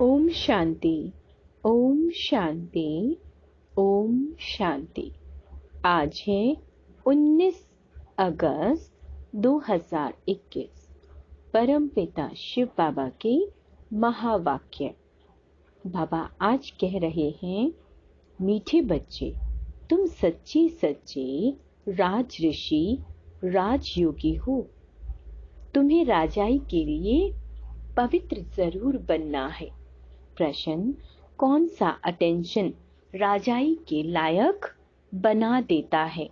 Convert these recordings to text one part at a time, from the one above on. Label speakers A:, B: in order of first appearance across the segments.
A: ओम शांति। ओम शांति। ओम शांति। आज है 19 अगस्त 2021। परमपिता शिव बाबा के महावाक्य। बाबा आज कह रहे हैं, मीठे बच्चे, तुम सच्चे सच्चे राज ऋषि राजयोगी हो। तुम्हें राजाई के लिए पवित्र जरूर बनना है। प्रश्न, कौन सा अटेंशन राजाई के लायक बना देता है?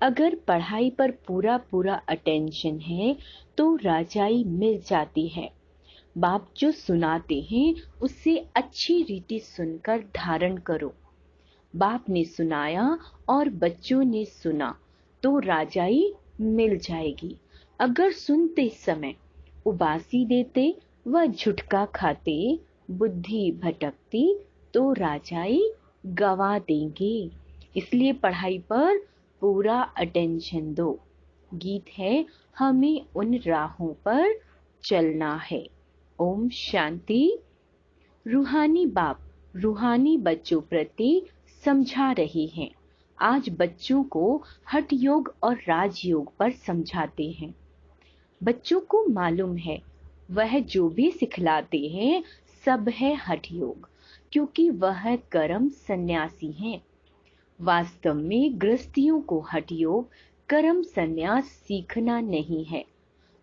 A: अगर पढ़ाई पर पूरा पूरा अटेंशन है तो राजाई मिल जाती है। बाप जो सुनाते हैं उससे अच्छी रीति सुनकर धारण करो। बाप ने सुनाया और बच्चों ने सुना तो राजाई मिल जाएगी। अगर सुनते समय उबासी देते व झुटका खाते, बुद्धि भटकती तो राजाई गवा देंगे। इसलिए पढ़ाई पर पूरा अटेंशन दो। गीत है, हमें उन राहों पर चलना है। ओम शांति। रूहानी बाप रूहानी बच्चों प्रति समझा रहे हैं। आज बच्चों को हठ योग और राजयोग पर समझाते हैं। बच्चों को मालूम है वह जो भी सिखलाते हैं सब है हठ योग, क्योंकि वह कर्म सन्यासी हैं। वास्तव में गृहस्थियों को हठ योग कर्म सन्यास सीखना नहीं है।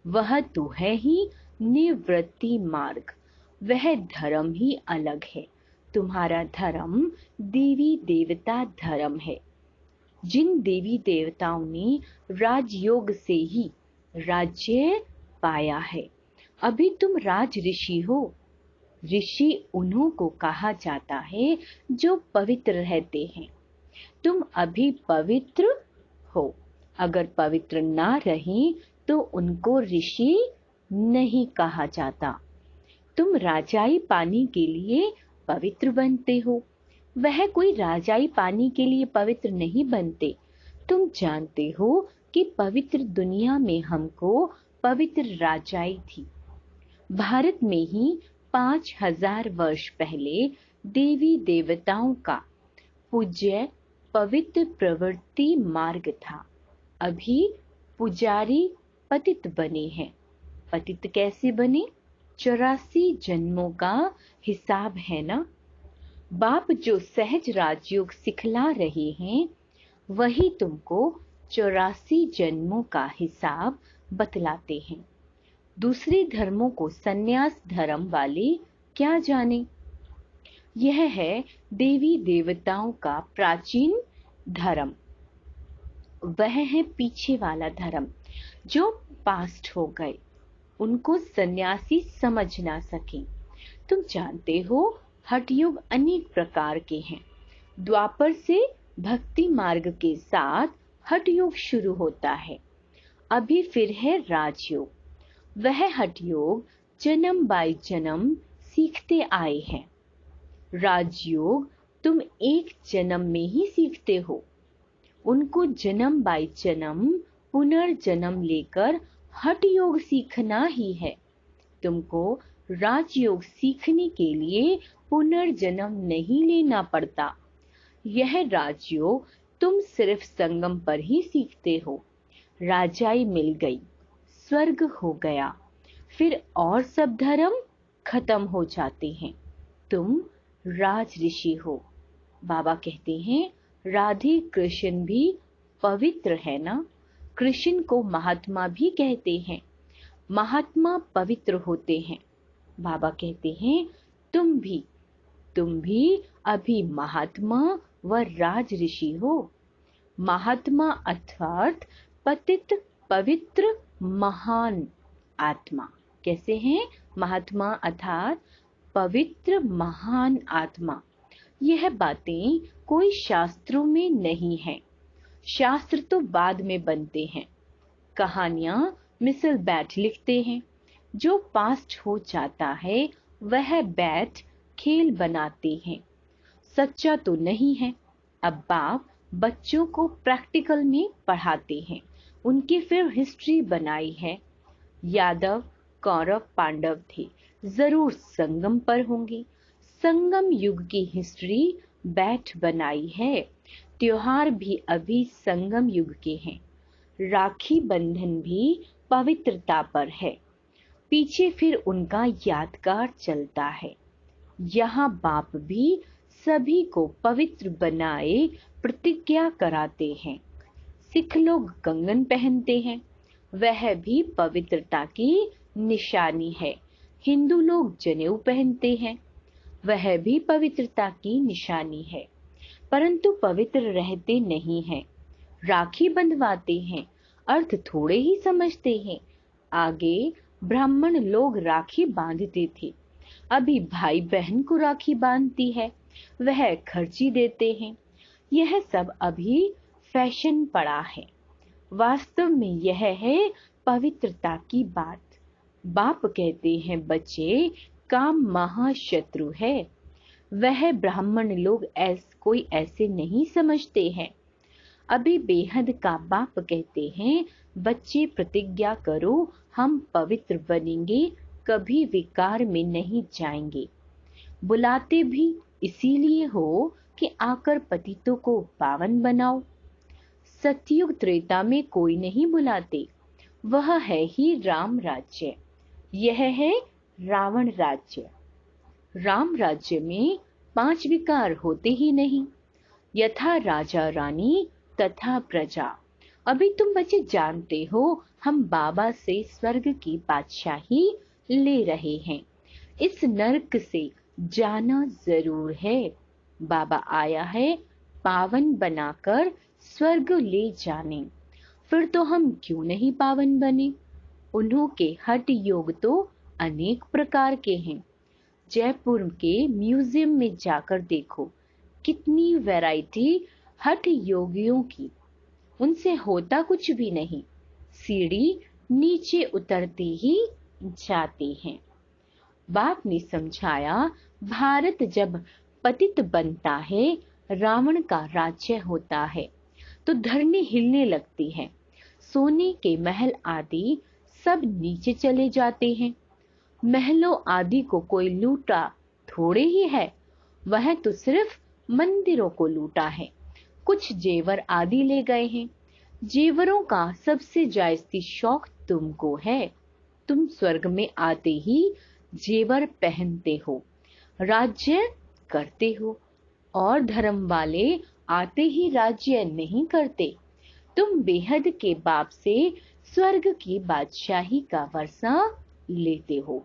A: वह तो है ही निवृत्ति मार्ग। वह धर्म ही अलग है। तुम्हारा धर्म देवी देवता धर्म है। जिन देवी देवताओं ने राजयोग से ही राज्य पाया है। अभी तुम राज ऋषि हो। ऋषि उन्हों को कहा जाता है जो पवित्र रहते हैं। तुम अभी पवित्र हो। अगर पवित्र ना रहें तो उनको ऋषि नहीं कहा जाता। तुम राजाई पाने के लिए पवित्र बनते हो। वह कोई राजाई पाने के लिए पवित्र नहीं बनते। तुम जानते हो कि पवित्र दुनिया में हमको पवित्र राजाई थी। भारत में ही 5000 वर्ष पहले देवी देवताओं का पूज्य पवित्र प्रवृत्ति मार्ग था। अभी पुजारी पतित बने हैं। पतित कैसे बने? 84 जन्मों का हिसाब है ना। बाप जो सहज राजयोग सिखला रहे हैं वही तुमको 84 जन्मों का हिसाब बतलाते हैं। दूसरे धर्मों को सन्यास धर्म वाले क्या जाने। यह है देवी देवताओं का प्राचीन धर्म। वह है पीछे वाला धर्म जो पास्ट हो गए। उनको सन्यासी समझ ना सके। तुम जानते हो हठ योग अनेक प्रकार के हैं। द्वापर से भक्ति मार्ग के साथ हठ योग शुरू होता है। अभी फिर है राजयोग। वह हठ योग जन्म बाय जन्म सीखते आए हैं। राजयोग तुम एक जन्म में ही सीखते हो। उनको जन्म बाय जन्म पुनर्जन्म लेकर हठ योग सीखना ही है। तुमको राजयोग सीखने के लिए पुनर्जन्म नहीं लेना पड़ता। यह राजयोग तुम सिर्फ संगम पर ही सीखते हो। राजाई मिल गई, स्वर्ग हो गया, फिर और सब धर्म खत्म हो जाते हैं। तुम राज ऋषि हो। बाबा कहते हैं, राधे कृष्ण भी पवित्र है ना। कृष्ण को महात्मा भी कहते हैं। महात्मा पवित्र होते हैं। बाबा कहते हैं, तुम भी अभी महात्मा व राज ऋषि हो। महात्मा अर्थात पतित पवित्र महान आत्मा। कैसे हैं? महात्मा अर्थात पवित्र महान आत्मा। यह बातें कोई शास्त्रों में नहीं है। शास्त्र तो बाद में बनते हैं। कहानियां मिसल बैठ लिखते हैं। जो पास्ट हो जाता है वह बैठ खेल बनाते हैं। सच्चा तो नहीं है। अब बाप बच्चों को प्रैक्टिकल में पढ़ाते हैं। उनकी फिर हिस्ट्री बनाई है। यादव कौरव पांडव थे, जरूर संगम पर होंगे। संगम युग की हिस्ट्री बैठ बनाई है। त्योहार भी अभी संगम युग के हैं। राखी बंधन भी पवित्रता पर है। पीछे फिर उनका यादगार चलता है। यहाँ बाप भी सभी को पवित्र बनाए प्रतिज्ञा कराते हैं। सिख लोग कंगन पहनते हैं, वह भी पवित्रता की निशानी है। हिंदू लोग जनेऊ पहनते हैं, वह भी पवित्रता की निशानी है, परंतु पवित्र रहते नहीं हैं। राखी बंधवाते हैं, अर्थ थोड़े ही समझते हैं। आगे ब्राह्मण लोग राखी बांधते थे, अभी भाई बहन को राखी बांधती है, वह खर्ची देते हैं। यह सब अभी फैशन पड़ा है। वास्तव में यह है पवित्रता की बात। बाप कहते हैं बच्चे, काम महाशत्रु है। वह ब्राह्मण लोग कोई ऐसे नहीं समझते हैं। अभी बेहद का बाप कहते हैं बच्चे प्रतिज्ञा करो, हम पवित्र बनेंगे, कभी विकार में नहीं जाएंगे। बुलाते भी इसीलिए हो कि आकर पतितों को पावन बनाओ। सतयुग त्रेता में कोई नहीं बुलाते, वह है ही राम राज्य। यह है रावण राज्य। राम राज्य में 5 विकार होते ही नहीं। यथा राजा रानी तथा प्रजा। अभी तुम बच्चे जानते हो, हम बाबा से स्वर्ग की बादशाही ले रहे हैं। इस नरक से जाना जरूर है। बाबा आया है पावन बनाकर स्वर्ग ले जाने। फिर तो हम क्यों नहीं पावन बने। उन्हों के हठ योग तो अनेक प्रकार के हैं। जयपुर के म्यूजियम में जाकर देखो, कितनी वैरायटी हठ योगियों की। उनसे होता कुछ भी नहीं, सीढ़ी नीचे उतरते ही जाते हैं। बाप ने समझाया, भारत जब पतित बनता है, रावण का राज्य होता है, तो धरनी हिलने लगती है। सोने के महल आदि सब नीचे चले जाते हैं। महलों आदि को कोई लूटा थोड़े ही है, वह तो सिर्फ मंदिरों को लूटा है। कुछ जेवर आदि ले गए हैं। जेवरों का सबसे जायज़ी शौक तुमको है। तुम स्वर्ग में आते ही जेवर पहनते हो, राज्य करते हो, और धर्म वाले आते ही राज्य नहीं करते। तुम बेहद के बाप से स्वर्ग की बादशाही का वर्षा लेते हो।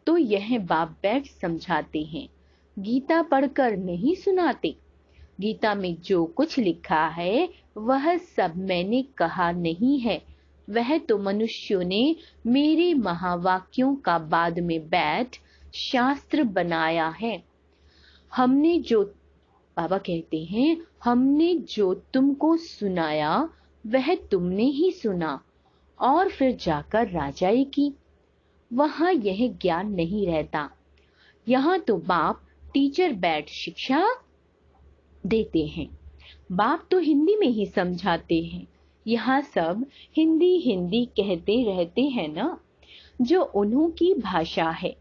A: तो यह बाप बैठ समझाते हैं, गीता पढ़कर नहीं सुनाते। गीता में जो कुछ लिखा है वह सब मैंने कहा नहीं है, वह तो मनुष्यों ने मेरे महावाक्यों का बाद में बैठ शास्त्र बनाया है। हमने जो, बाबा कहते हैं, हमने जो तुमको सुनाया वह तुमने ही सुना, और फिर जाकर राजाई की। वहां यह ज्ञान नहीं रहता। यहाँ तो बाप टीचर बैठ शिक्षा देते हैं। बाप तो हिंदी में ही समझाते हैं। यहाँ सब हिंदी हिंदी कहते रहते हैं ना, जो उन्हों की भाषा है।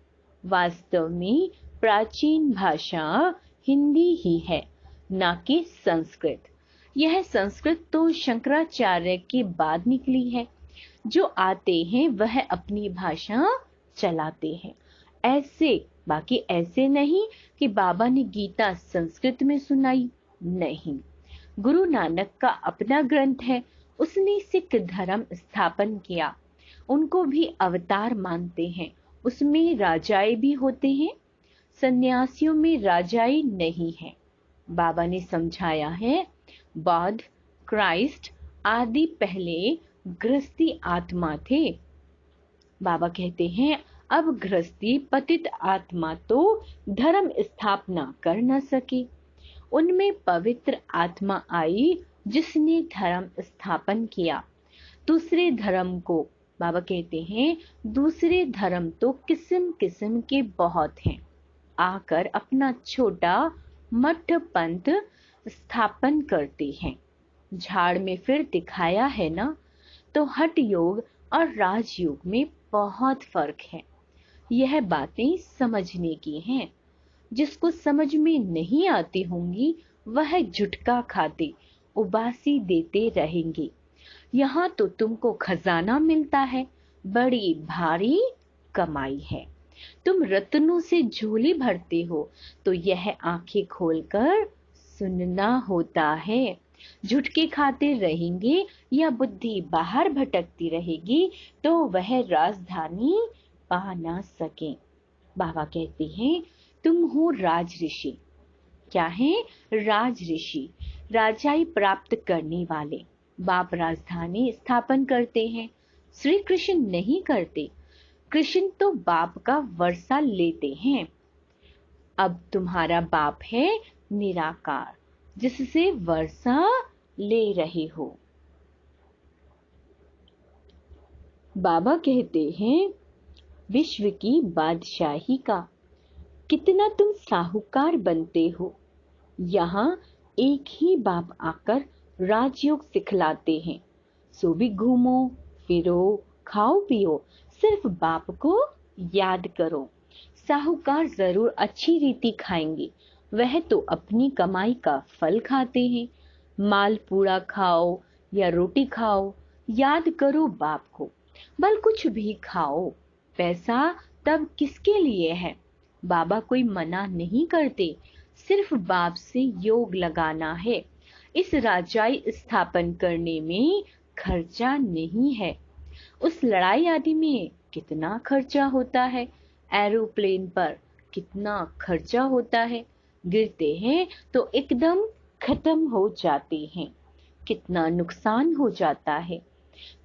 A: वास्तव में प्राचीन भाषा हिंदी ही है, ना कि संस्कृत। यह संस्कृत तो शंकराचार्य के बाद निकली है। जो आते हैं वह अपनी भाषा चलाते हैं। ऐसे, बाकी ऐसे नहीं कि बाबा ने गीता संस्कृत में सुनाई, नहीं। गुरु नानक का अपना ग्रंथ है, उसने सिख धर्म स्थापन किया। उनको भी अवतार मानते हैं। उसमें राजाए भी होते हैं, सन्यासियों में राजाई नहीं है। बाबा ने समझाया है, बौद्ध, क्राइस्ट आदि पहले गृहस्थी आत्मा थे। बाबा कहते हैं अब गृहस्थी पतित आत्मा तो धर्म स्थापना कर न सके। उनमें पवित्र आत्मा आई जिसने धर्म स्थापन किया। दूसरे धर्म को, बाबा कहते हैं, दूसरे धर्म तो किस्म किस्म के बहुत हैं, आकर अपना छोटा मठ पंथ स्थापन करते हैं। झाड़ में फिर दिखाया है ना। तो हठ योग और राजयोग में बहुत फर्क है। यह बातें समझने की हैं। जिसको समझ में नहीं आती होंगी वह झुटका खाते उबासी देते रहेंगे। यहाँ तो तुमको खजाना मिलता है, बड़ी भारी कमाई है। तुम रत्नों से झोली भरते हो तो यह आंखें खोलकर सुनना होता है। झुटके खाते रहेंगे या बुद्धि बाहर भटकती रहेगी तो वह राजधानी पा ना सके। बाबा कहते हैं तुम हो राज ऋषि। क्या है? राज ऋषि, राजाई प्राप्त करने वाले। बाप राजधानी स्थापन करते हैं, श्री कृष्ण नहीं करते। कृष्ण तो बाप का वर्षा लेते हैं। अब तुम्हारा बाप है निराकार, जिससे वर्षा ले रहे हो। बाबा कहते हैं विश्व की बादशाही का कितना तुम साहूकार बनते हो। यहाँ एक ही बाप आकर राजयोग सिखलाते हैं। सो भी घूमो फिरो खाओ पियो, सिर्फ बाप को याद करो। साहूकार जरूर अच्छी रीति खाएंगे, वह तो अपनी कमाई का फल खाते हैं। मालपूड़ा खाओ या रोटी खाओ, याद करो बाप को। बल कुछ भी खाओ, पैसा तब किसके लिए है? बाबा कोई मना नहीं करते, सिर्फ बाप से योग लगाना है। इस राजाई स्थापन करने में खर्चा नहीं है। उस लड़ाई आदि में कितना खर्चा होता है, एरोप्लेन पर कितना खर्चा होता है। गिरते हैं तो एकदम खत्म हो जाते हैं, कितना नुकसान हो जाता है।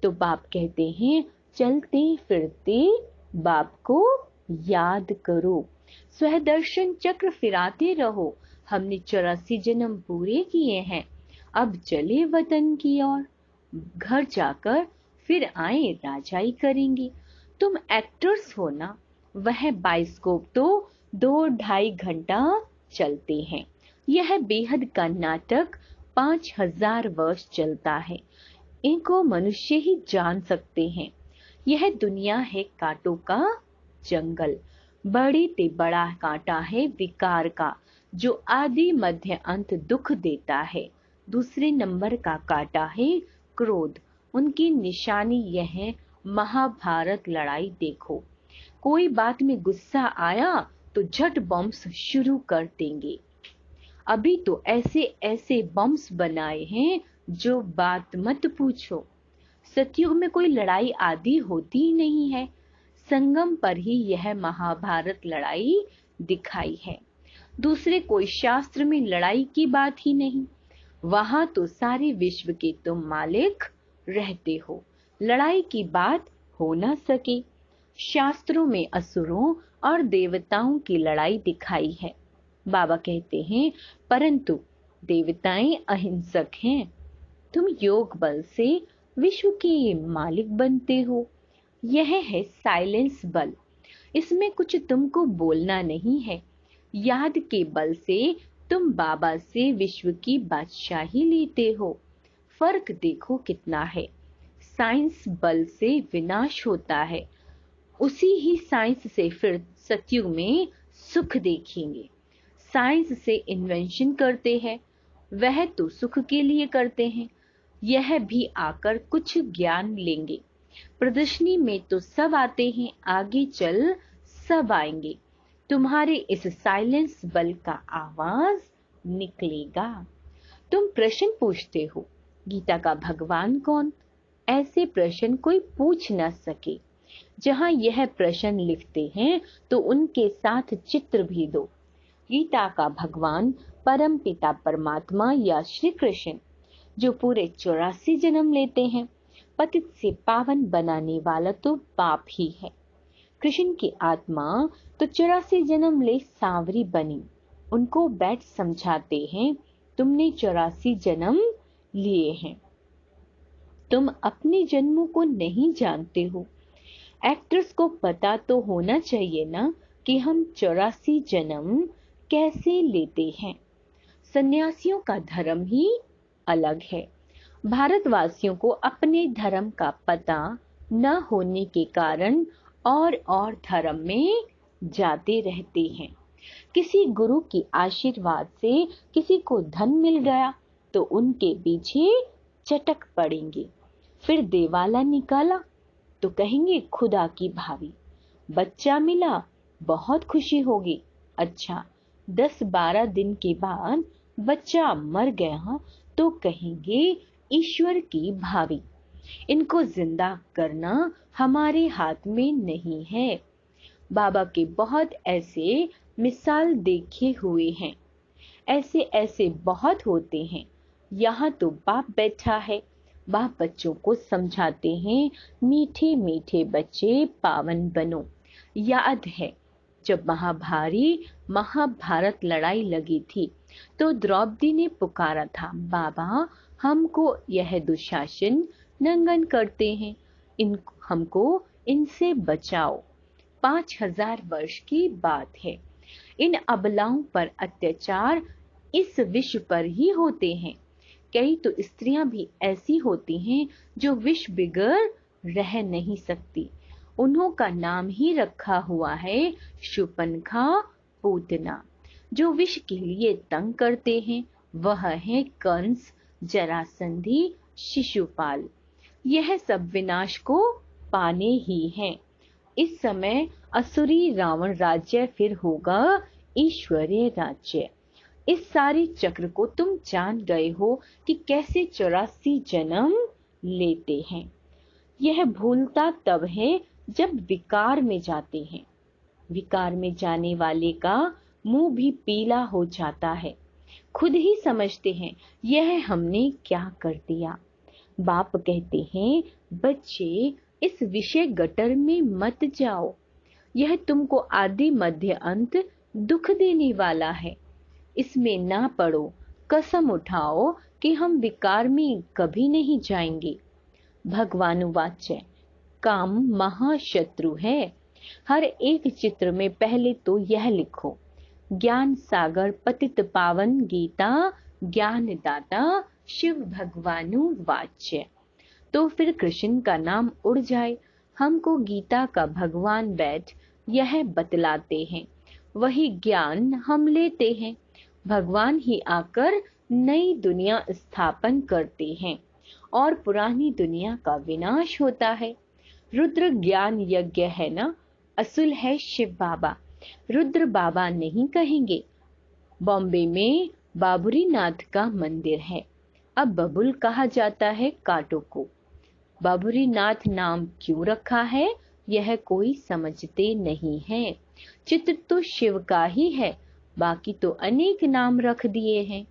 A: तो बाप कहते हैं चलते फिरते बाप को याद करो, स्वदर्शन चक्र फिराते रहो। हमने 84 जन्म पूरे किए हैं, अब चले वतन की ओर। घर जाकर फिर आए राजाई करेंगे। तुम एक्टर्स हो ना, वह बाइस्कोप तो 2-2.5 घंटा चलते हैं। यह बेहद का नाटक 5000 वर्ष चलता है। इनको मनुष्य ही जान सकते हैं। यह दुनिया है कांटों का जंगल। बड़े ते बड़ा कांटा है विकार का, जो आदि मध्य अंत दुख देता है। दूसरे नंबर का कांटा है क्रोध। उनकी निशानी यह है महाभारत लड़ाई देखो। कोई बात में गुस्सा आया तो झट बम्स शुरू कर देंगे। अभी तो ऐसे ऐसे बम्स बनाए हैं जो बात मत पूछो। सतयुग में कोई लड़ाई आदि होती ही नहीं है। संगम पर ही यह महाभारत लड़ाई दिखाई है। दूसरे कोई शास्त्र में लड़ाई की बात ही नहीं। वहां तो सारे विश्व के तुम मालिक रहते हो, लड़ाई की बात हो न सके। शास्त्रों में असुरों और देवताओं की लड़ाई दिखाई है। बाबा कहते हैं परंतु देवताएं अहिंसक हैं। तुम योग बल से विश्व के मालिक बनते हो। यह है साइलेंस बल। इसमें कुछ तुमको बोलना नहीं है। याद के बल से तुम बाबा से विश्व की बादशाही लेते हो। फर्क देखो कितना है। साइंस बल से विनाश होता है, उसी ही साइंस से फिर सतयुग में सुख देखेंगे। साइंस से इन्वेंशन करते हैं, वह तो सुख के लिए करते हैं। यह भी आकर कुछ ज्ञान लेंगे। प्रदर्शनी में तो सब आते हैं, आगे चल सब आएंगे। तुम्हारे इस साइलेंस बल का आवाज निकलेगा। तुम प्रश्न पूछते हो गीता का भगवान कौन? ऐसे प्रश्न कोई पूछ न सके। जहां यह प्रश्न लिखते हैं तो उनके साथ चित्र भी दो। गीता का भगवान परम पिता परमात्मा या श्री कृष्ण, जो पूरे 84 जन्म लेते हैं। पतित से पावन बनाने वाला तो बाप ही है। कृष्ण की आत्मा तो 84 जन्म ले सांवरी बनी। उनको बैठ समझाते हैं तुमने 84 जन्म लिए हैं, तुम अपने जन्मों को नहीं जानते हो। एक्टर्स को पता तो होना चाहिए ना कि हम 84 जन्म कैसे लेते हैं। सन्यासियों का धर्म ही अलग है। भारतवासियों को अपने धर्म का पता न होने के कारण और धर्म में जाते रहते हैं। किसी गुरु की आशीर्वाद से किसी को धन मिल गया तो उनके पीछे चटक पड़ेंगे। फिर देवाला निकाला तो कहेंगे खुदा की भावी। बच्चा मिला, बहुत खुशी होगी। अच्छा, 10-12 दिन के बाद बच्चा मर गया तो कहेंगे ईश्वर की भावी। इनको जिंदा करना हमारे हाथ में नहीं है। बाबा के बहुत ऐसे मिसाल देखे हुए हैं। ऐसे ऐसे बहुत होते हैं। यहाँ तो बाप बैठा है, बाप बच्चों को समझाते हैं, मीठे मीठे बच्चे पावन बनो। याद है जब महाभारत लड़ाई लगी थी तो द्रौपदी ने पुकारा था, बाबा हमको यह दुशासन नंगन करते हैं, हमको इनसे बचाओ। 5000 वर्ष की बात है। इन अबलाओं पर अत्याचार इस विश्व पर ही होते हैं। कई तो स्त्रियां भी ऐसी होती हैं जो विष बिगर रह नहीं सकती। उन्हों का नाम ही रखा हुआ है शूर्पणखा, पूतना। जो विष के लिए तंग करते हैं वह है कंस, जरासंधी, शिशुपाल। यह सब विनाश को पाने ही हैं। इस समय असुरी रावण राज्य फिर होगा ईश्वरीय राज्य। इस सारी चक्र को तुम जान गए हो कि कैसे 84 जन्म लेते हैं। यह भूलता तब है जब विकार में जाते हैं। विकार में जाने वाले का मुंह भी पीला हो जाता है। खुद ही समझते हैं यह हमने क्या कर दिया। बाप कहते हैं, बच्चे इस विषय गटर में मत जाओ, यह तुमको आदि मध्य अंत दुख देने वाला है। इसमें ना पड़ो, कसम उठाओ कि हम विकार में कभी नहीं जाएंगे। भगवानुवाच्य, काम महाशत्रु है। हर एक चित्र में पहले तो यह लिखो, ज्ञान सागर पतित पावन गीता ज्ञान दाता शिव भगवानुवाच्य। तो फिर कृष्ण का नाम उड़ जाए। हमको गीता का भगवान बैठ यह बतलाते हैं, वही ज्ञान हम लेते हैं। भगवान ही आकर नई दुनिया स्थापन करते हैं और पुरानी दुनिया का विनाश होता है। रुद्र ज्ञान यज्ञ है ना, असुल है शिव बाबा। रुद्र बाबा नहीं कहेंगे। बॉम्बे में बाबुरी नाथ का मंदिर है, अब बबुल कहा जाता है कांटों को। बाबुरी नाथ नाम क्यों रखा है यह कोई समझते नहीं है। चित्र तो शिव का ही है, बाकी तो अनेक नाम रख दिए हैं।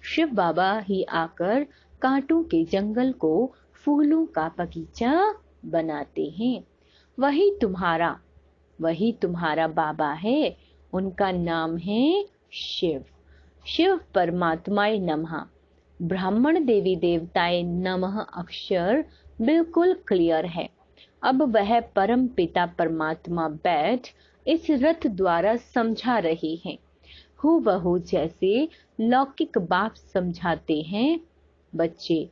A: शिव बाबा ही आकर कांटों के जंगल को फूलों का बगीचा बनाते हैं। वही तुम्हारा बाबा है, उनका नाम है शिव। शिव परमात्माय नमः, ब्राह्मण देवी देवताए नमः अक्षर बिल्कुल क्लियर है। अब वह परम पिता परमात्मा बैठ इस रथ द्वारा समझा रहे हैं, हूबहू जैसे लौकिक बाप समझाते हैं। बच्चे,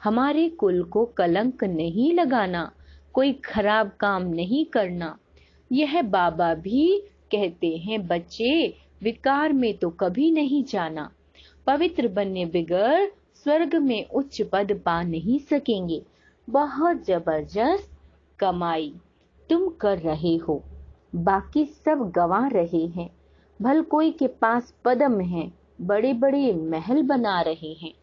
A: हमारे कुल को कलंक नहीं लगाना, कोई खराब काम नहीं करना। यह बाबा भी कहते हैं, बच्चे विकार में तो कभी नहीं जाना। पवित्र बनने बगैर स्वर्ग में उच्च पद पा नहीं सकेंगे। बहुत जबरदस्त कमाई तुम कर रहे हो, बाकी सब गंवा रहे हैं। भल कोई के पास पदम है, बड़े बड़े महल बना रहे हैं,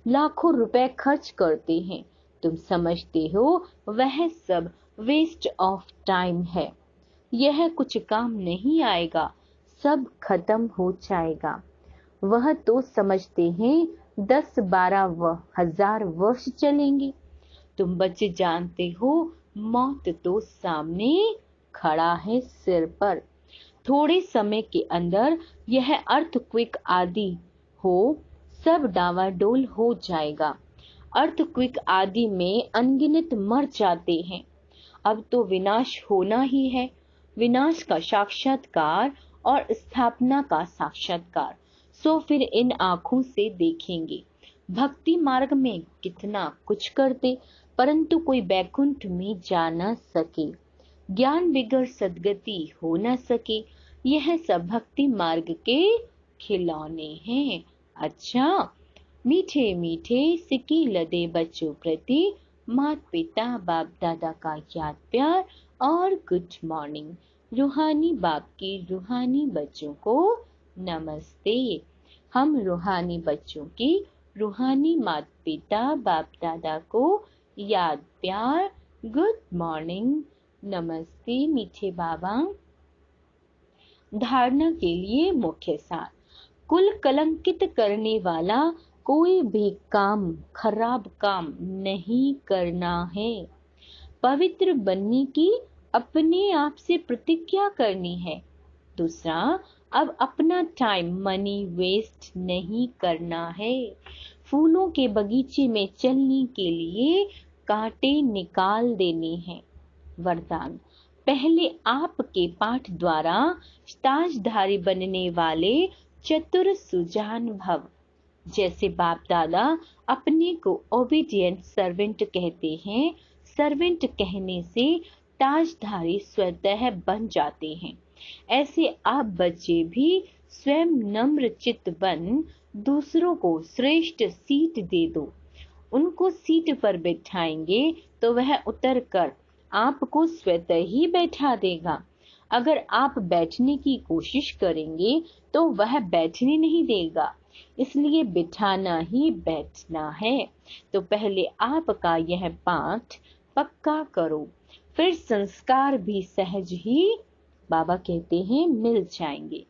A: लाखों रुपए खर्च करते हैं। तुम समझते हो वह सब वेस्ट ऑफ टाइम है। यह कुछ काम नहीं आएगा, सब खत्म हो जाएगा। वह तो समझते हैं 10-12 हजार वर्ष चलेंगे। तुम बच्चे जानते हो मौत तो सामने खड़ा है सिर पर। थोड़े समय के अंदर यह अर्थक्वेक आदि हो सब डावाडोल हो जाएगा। अर्थक्वेक आदि में अनगिनत मर जाते हैं। अब तो विनाश होना ही है, विनाश का साक्षात्कार और स्थापना का साक्षात्कार। सो फिर इन आंखों से देखेंगे। भक्ति मार्ग में कितना कुछ करते, परंतु कोई बैकुंठ में जा न सके। ज्ञान बिगड़ सदगति हो न सके। यह सब भक्ति मार्ग के खिलौने हैं। अच्छा, मीठे मीठे सिक्के लदे बच्चों प्रति माता पिता बाप दादा का याद प्यार और गुड मॉर्निंग। रूहानी बाप की रूहानी बच्चों को नमस्ते। हम रूहानी बच्चों की रूहानी माता पिता बाप दादा को याद प्यार गुड मॉर्निंग नमस्ते मीठे बाबा। धारणा के लिए मुख्य सार। कुल कलंकित करने वाला कोई भी काम, खराब काम नहीं करना है। पवित्र बनने की अपने आप से प्रतिज्ञा करनी है। दूसरा, अब अपना टाइम मनी वेस्ट नहीं करना है। फूलों के बगीचे में चलने के लिए कांटे निकाल देने हैं। वरदान, पहले आपके पाठ द्वारा ताजधारी बनने वाले चतुर सुजान भव। जैसे बाप दादा अपने को ओबीडिएंट सर्वेंट कहते हैं, सर्वेंट कहने से ताजधारी स्वतः बन जाते हैं। ऐसे आप बच्चे भी स्वयं नम्र चित्त बन दूसरों को श्रेष्ठ सीट दे दो। उनको सीट पर बैठाएंगे तो वह उतर कर आपको स्वतः ही बैठा देगा। अगर आप बैठने की कोशिश करेंगे तो वह बैठने नहीं देगा। इसलिए बिठाना ही बैठना है। तो पहले आपका यह पाठ पक्का करो, फिर संस्कार भी सहज ही बाबा कहते हैं मिल जाएंगे,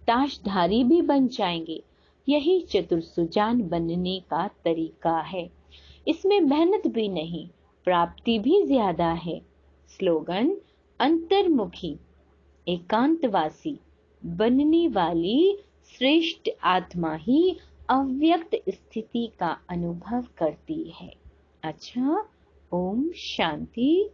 A: ताजधारी भी बन जाएंगे। यही चतुर सुजान बनने का तरीका है। इसमें मेहनत भी नहीं, प्राप्ति भी ज्यादा है। स्लोगन, अंतर्मुखी एकांतवासी बनने वाली श्रेष्ठ आत्मा ही अव्यक्त स्थिति का अनुभव करती है। अच्छा, ओम शांति।